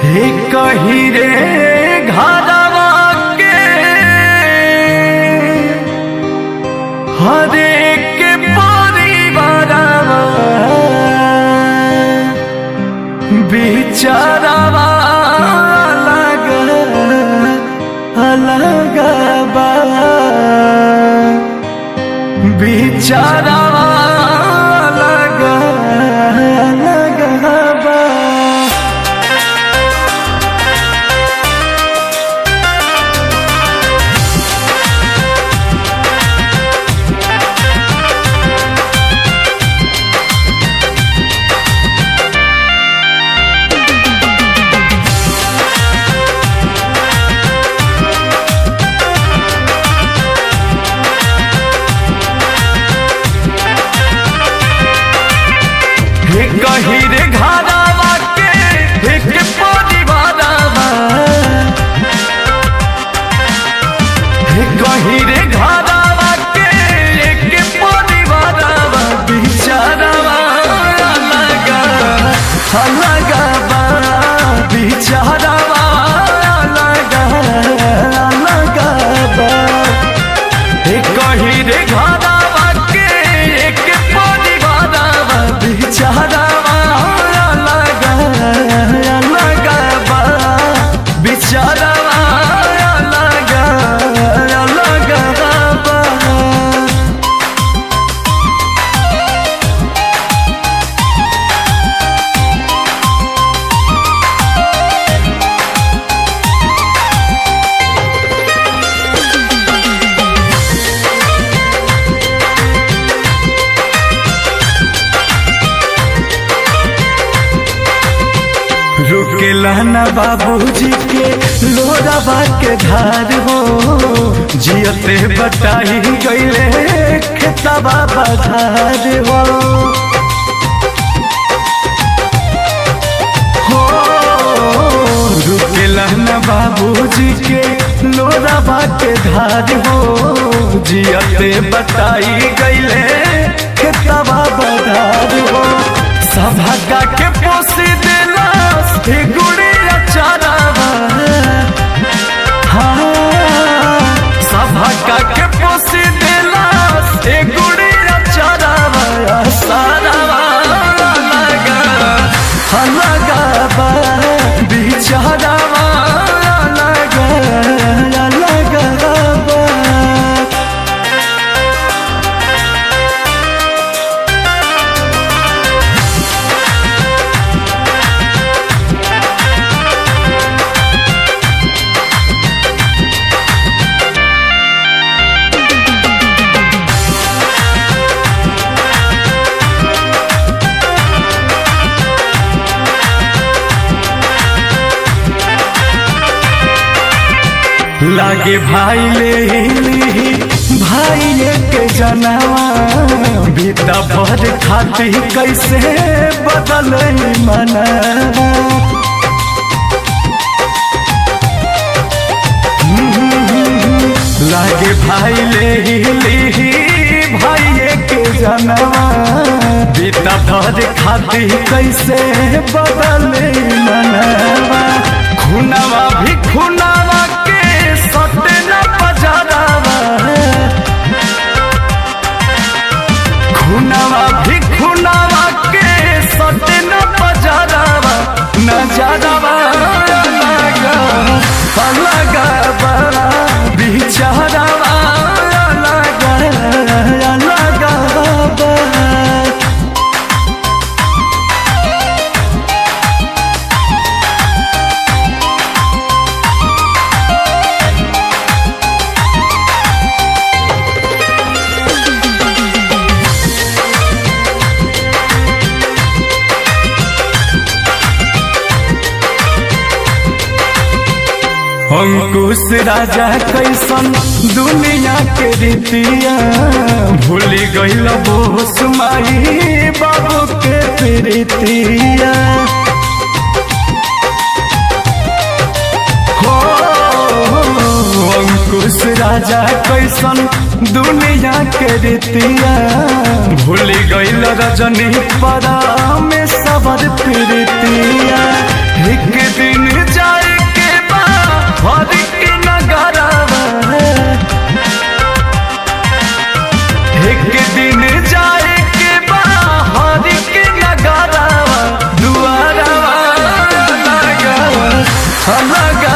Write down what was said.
हे कही रे घरवा के हर एक परिवारवा बिचारवा अलग बा बिचारवा अलग बा। कही रे घरवा के एक परिवारवा कही रे घरवा के एक परिवारवा बिचारवा अलग अलग बा बिचारवा अलग अलग बा। कही रे घरवा के एक परिवारवा बिचारवा रुकेला ना बाबूजी के लोराबा के धार हो जियते बटाई गईले खेतबा बधार हो रुकेला ना बाबूजी के लोराबा के धार हो जियते बटाई गईले खेतबा बधार हो। सभागा के पोसी देला गुड़िया चारावा हाँ सभागा के पोसी देला गुड़िया चारावा सारावा अलग अलग बा बिचारावा अलग अलग बा। लागे भाई ले भाई के जनवा बीता भर खाती कैसे बदल मना लागे भाई ले भाई के जनवा बीता भर खाती कैसे बदल मना खुनावा भी खुनावा सटे न बजारावा खुनावा भी खुनावा के सटे न बजारावा नजारावा अलग अलग बा बिचारावा अलग अलग बा। अंकुश राजा कैसन दुनिया के रीतिया भूल गईल बोस माई बाबू के प्रीतिया हो अंकुश राजा कैसन दुनिया के रीतिया भूल गईल रजनी परा में सबर प्रीतिया एक दिन लगा